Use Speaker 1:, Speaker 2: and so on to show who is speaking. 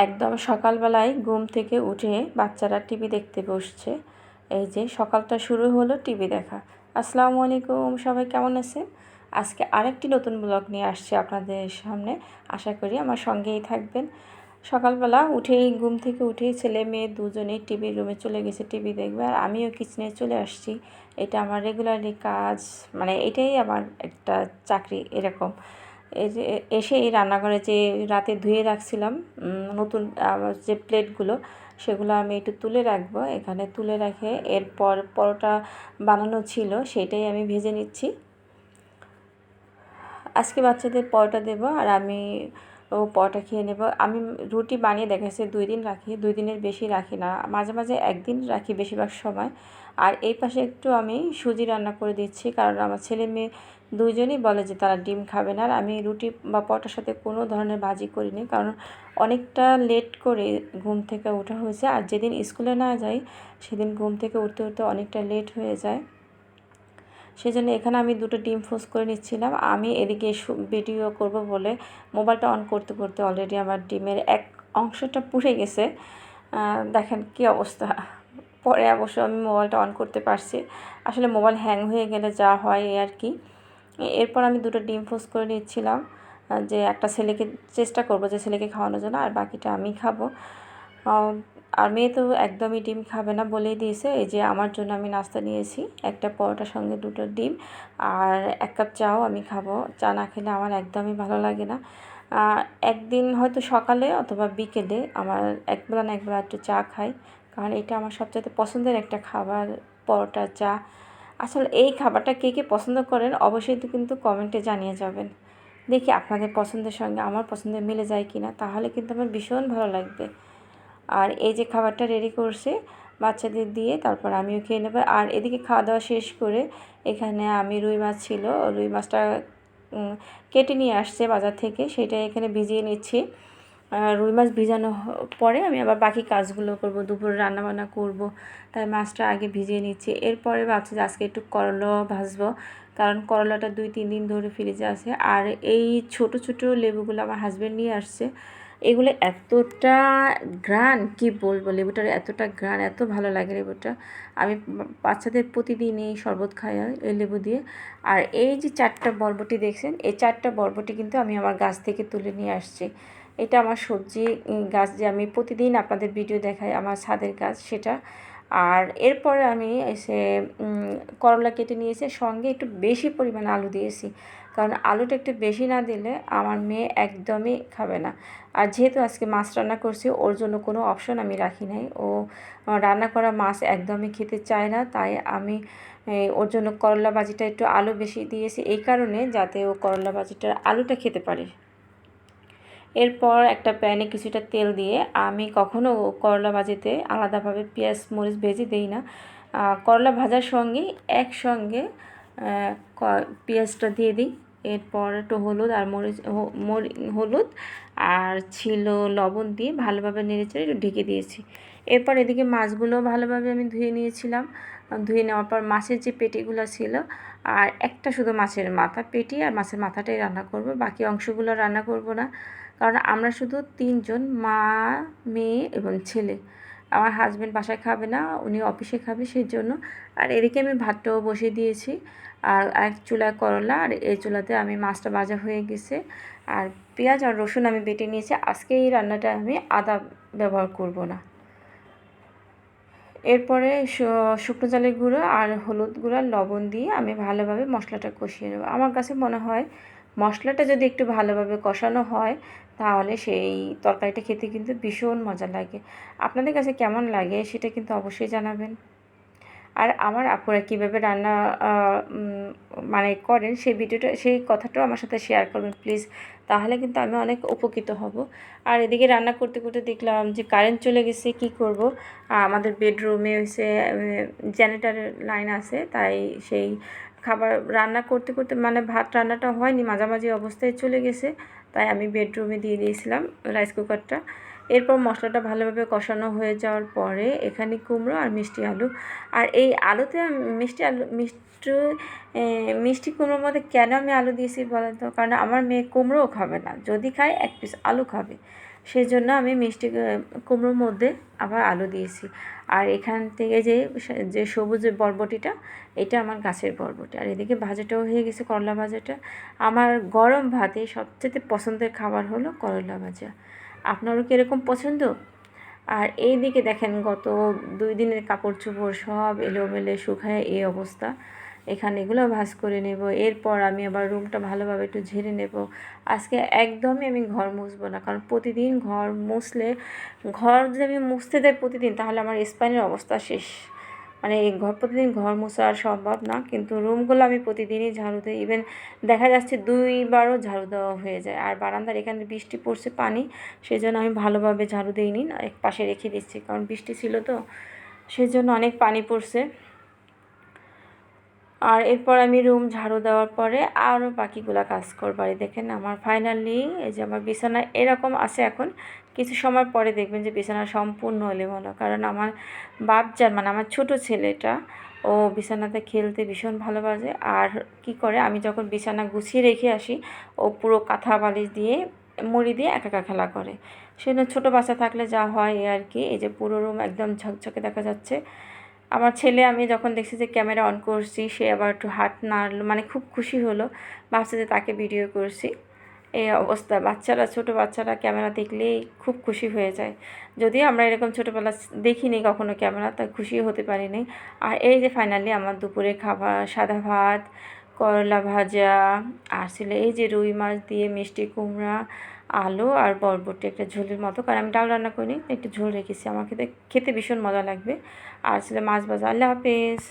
Speaker 1: একদম সকালবেলায় ঘুম থেকে উঠে বাচ্চারা টিভি দেখতে বসছে। এই যে সকালটা শুরু হলো টিভি দেখা। আসসালামু আলাইকুম, সবাই কেমন আছেন? আজকে আরেকটি নতুন ব্লগ নিয়ে আসছি আপনাদের সামনে। আশা করি আমার সঙ্গেই থাকবেন। সকালবেলা উঠেই ঘুম থেকে উঠেই ছেলে মেয়ে দুজনেই টিভির রুমে চলে গেছে টিভি দেখবে, আর আমিও কিচেনে চলে আসছি। এটা আমার রেগুলারলি কাজ, মানে এটাই আমার একটা চাকরি এরকম। এই যে এসেই রান্নাঘরে যে রাতে ধুয়ে রাখছিলাম নতুন যে প্লেটগুলো, সেগুলো আমি একটু তুলে রাখবো। এখানে তুলে রেখে এরপর পরোটা বানানো ছিল, সেটাই আমি ভেজে নিচ্ছি। আজকে বাচ্চাদের পরোটা দেবো আর আমি পরোটা খেয়ে নেব। আমি রুটি বানিয়ে দেখাচ্ছি 2 দিন রাখি, 2 দিনের বেশি রাখি না, মাঝে মাঝে 1 দিন রাখি বেশিরভাগ সময়। আর এই পাশে একটু আমি সুজি রান্না করে দিচ্ছি, কারণ আমার ছেলে মেয়ে দুইজনই বলে যে তারা ডিম খাবে না। আর আমি রুটি বা পরোটার সাথে কোনো ধরনের ভাজি করিনি, কারণ অনেকটা লেট করে ঘুম থেকে ওঠা হয়েছে। আর যেদিন স্কুলে না যাই সেদিন ঘুম থেকে উঠতে উঠতে অনেকটা লেট হয়ে যায়। সেজন্য এখানে আমি 2টো ডিম ফোস করে নিচ্ছিলাম। আমি এদিকে ভিডিও করব বলে মোবাইলটা অন করতে করতে অলরেডি আমার ডিমের এক অংশটা পুড়ে গেছে। দেখেন কি অবস্থা। পরে অবশ্য আমি মোবাইলটা অন করতে পারছি। আসলে মোবাইল হ্যাং হয়ে গেলে যা হয় এই আর কি। এরপর আমি 2টো ডিম ফোস করে নিচ্ছিলাম, যে একটা ছেলেকে চেষ্টা করব যে ছেলেকে খাওয়ানোর জন্য, আর বাকিটা আমি খাবো। আর মেয়ে তো একদমই ডিম খাবে না বলেই দিয়েছে। এই যে আমার জন্য আমি নাস্তা নিয়েছি, একটা পরোটার সঙ্গে 2টো ডিম আর 1 কাপ চাও আমি খাবো। চা না খেলে আমার একদমই ভালো লাগে না। একদিন হয়তো সকালে অথবা বিকেলে আমার একবেলা না একবেলা একটু চা খাই, কারণ এটা আমার সবচেয়ে পছন্দের একটা খাবার, পরোটা চা। আসলে এই খাবারটা কে কে পছন্দ করেন অবশ্যই তো কিন্তু কমেন্টে জানিয়ে যাবেন। দেখি আপনাদের পছন্দের সঙ্গে আমার পছন্দের মিলে যায় কিনা, তাহলে কিন্তু আমার ভীষণ ভালো লাগবে। আর এই যে খাবারটা রেডি করছে বাচ্চাদের দিয়ে, তারপর আমিও খেয়ে নেব। আর এদিকে খাওয়া দাওয়া শেষ করে এখানে আমি রুই মাছ ছিল, রুই মাছটা কেটে নিয়ে আসছে বাজার থেকে, সেটা এখানে ভিজিয়ে নিচ্ছি। রুই মাছ ভিজানো পরে আমি আবার বাকি কাজগুলো করব, দুপুরে রান্নাবান্না করব, তাই মাছটা আগে ভিজিয়ে নিচ্ছি। এরপরে ভাবছি যে আজকে একটু করলা ভাজবো, কারণ করলাটা 2-3 দিন ধরে ফ্রিজে আছে। আর এই ছোট ছোট লেবুগুলো আমার হাজব্যান্ড নিয়ে আসছে, এগুলো এতটা ঘ্রাণ কি বলবো, লেবুটার এতটা ঘ্রাণ, এত ভালো লাগে লেবুটা। আমি বাচ্চাদের প্রতিদিন এই শরবত খাই এই লেবু দিয়ে। আর এই যে 4টা বরবটি দেখছেন, এই 4টা বরবটি কিন্তু আমি আমার গাছ থেকে তুলে নিয়ে আসছি। এটা আমার সবজি গাছ, যে আমি প্রতিদিন আপনাদের ভিডিও দেখাই আমার ছাদের গাছ সেটা। আর এরপরে আমি এসে করলা কেটে নিয়েছি, সঙ্গে একটু বেশি পরিমাণে আলু দিয়েছি, কারণ আলুটা একটু বেশি না দিলে আমার মেয়ে একদমই খাবে না। আর যেহেতু আজকে মাছ রান্না করছি, ওর জন্য কোনো অপশন আমি রাখি নাই, ও রান্না করা মাছ একদমই খেতে চায় না, তাই আমি ওর জন্য করলা ভাজিটা একটু আলু বেশি দিয়েছি, এই কারণে যাতে ও করলা ভাজিটার আলুটা খেতে পারে। এরপর একটা প্যানে কিছুটা তেল দিয়ে, আমি কখনও করলা ভাজিতে আলাদাভাবে পেঁয়াজ মরিচ ভেজে দেই না। করলা ভাজার সঙ্গে একসঙ্গে পেঁয়াজটা দিয়ে দিই। এরপর একটু হলুদ আর হলুদ আর ছিল লবণ দিয়ে ভালোভাবে নেড়েচেড়ে একটু ঢেকে দিয়েছি। এরপর এদিকে মাছগুলো ভালোভাবে আমি ধুয়ে নিয়েছিলাম। ধুয়ে নেওয়ার পর মাছের যে পেটিগুলো ছিল, আর একটা শুধু মাছের মাথা পেটি আর মাছের মাথাটাই রান্না করব, বাকি অংশগুলো রান্না করব না, কারণ আমরা শুধু 3 জন, মা, মেয়ে এবং ছেলে। আমার হাজব্যান্ড বাসায় খাবে না, উনি অফিসে খাবে সেই জন্য। আর এদিকে আমি ভাতটাও বসিয়ে দিয়েছি, আর এক চুলায় করলা, আর এই চুলাতে আমি মাছটা ভাজা হয়ে গেছে। আর পেঁয়াজ আর রসুন আমি বেটে নিয়েছি। আজকে এই রান্নাটা আমি আদা ব্যবহার করব না। এরপরে শুকনো চালের গুঁড়ো আর হলুদ গুঁড়ো আর লবণ দিয়ে আমি ভালোভাবে মশলাটা কষিয়ে নেব। আমার কাছে মনে হয় মশলাটা যদি একটু ভালোভাবে কষানো হয়, তাহলে সেই তরকারিটা খেতে কিন্তু ভীষণ মজা লাগে। আপনাদের কাছে কেমন লাগে সেটা কিন্তু অবশ্যই জানাবেন। আর আমার আপুরা কীভাবে রান্না মানে করেন সেই ভিডিওটা, সেই কথাটাও আমার সাথে শেয়ার করবেন প্লিজ, তাহলে কিন্তু আমি অনেক উপকৃত হব। আর এদিকে রান্না করতে করতে দেখলাম যে কারেন্ট চলে গেছে, কি করব। আমাদের বেডরুমে হচ্ছে জেনারেটরের লাইন আছে, তাই সেই খাবার রান্না করতে করতে, মানে ভাত রান্নাটা হয়নি, মাঝামাঝি অবস্থায় চলে গেছে, তাই আমি বেডরুমে দিয়ে দিয়েছিলাম রাইস কুকারটা। এরপর মশলাটা ভালোভাবে কষানো হয়ে যাওয়ার পরে এখানে কুমড়ো আর মিষ্টি আলু, আর এই আলুতে মিষ্টি কুমড়োর মধ্যে কেন আমি আলু দিয়েছি বলেন তো, কারণ আমার মেয়ে কুমড়োও খাবে না, যদি খায় 1 পিস আলু খাবে। সেই জন্য আমি মিষ্টি কুমড়োর মধ্যে আবার আলু দিয়েছি। আর এখান থেকে যে সবুজ বরবটিটা, এটা আমার গাছের বরবটি। আর এদিকে ভাজাটাও হয়ে গেছে, করলা ভাজাটা। আমার গরম ভাতে সবচেয়ে পছন্দের খাবার হলো করলা ভাজা। আপনারও কি এরকম পছন্দ? আর এইদিকে দেখেন গত 2 দিনের কাপড় চোপড় সব এলোমেলো শুকায় এই অবস্থা। এখানে এগুলো ভাঁজ করে নেব। এরপর আমি আবার রুমটা ভালোভাবে একটু ঝেড়ে নেব। আজকে একদমই আমি ঘর মুছবো না, কারণ প্রতিদিন ঘর মুছলে, ঘর যদি আমি মুছতে যাই প্রতিদিন, তাহলে আমার স্পাইনের অবস্থা শেষ। মানে এই প্রতিদিন ঘর মোছা আর সম্ভব না, কিন্তু রুমগুলো আমি প্রতিদিনই ঝাড়ু দিই। ইভেন দেখা যাচ্ছে 2বারও ঝাড়ু দেওয়া হয়ে যায়। আর বারান্দার এখানে বৃষ্টি পড়ছে পানি, সেই জন্য আমি ভালোভাবে ঝাড়ু দিইনি, এক পাশে রেখে দিচ্ছি, কারণ বৃষ্টি ছিল তো, সেই জন্য অনেক পানি পড়ছে। আর এরপর আমি রুম ঝাড়ু দেওয়ার পরে আরও বাকিগুলো কাজ করবো। আর দেখেন আমার ফাইনালি এই যে আমার বিছানা এরকম আছে এখন। কিছু সময় পরে দেখবেন যে বিছানা সম্পূর্ণ এলোমেলো, কারণ আমার বাপজান মানে আমার ছোট ছেলেটা, ও বিছানাতে খেলতে ভীষণ ভালোবাসে। আর কি করে, আমি যখন বিছানা গুছিয়ে রেখে আসি, ও পুরো কাঁথা বালিশ দিয়ে মুড়ি দিয়ে একা খেলা করে। সেজন্য ছোটো বাচ্চা থাকলে যা হয় এ আর কি। এই যে পুরো রুম একদম ঝকঝকে দেখা যাচ্ছে। আমার ছেলে, আমি যখন দেখছি যে ক্যামেরা অন করছি, সে আবার একটু হাত নাড়লো, মানে খুব খুশি হলো, ভাবছে যে তাকে ভিডিও করছি। এই অবস্থা, ছোটো বাচ্চারা ক্যামেরা দেখলেই খুব খুশি হয়ে যায়। যদিও আমরা এরকম ছোটোবেলা দেখিনি কখনো ক্যামেরা, তাই খুশি হতে পারিনি। আর এই যে ফাইনালি আমার দুপুরে খাবার, সাদা ভাত, করলা ভাজা, আর ছিল এই যে রুই মাছ দিয়ে মিষ্টি কুমড়া, আলু আর বরবটি একটা ঝোলের মতো, কারণ আমি ডাল রান্না করিনি, একটু ঝোল রেখেছি। আমার খেতে খেতে ভীষণ মজা লাগবে। আর ছিল মাছ ভাজা। আল্লাহ হাফেজ।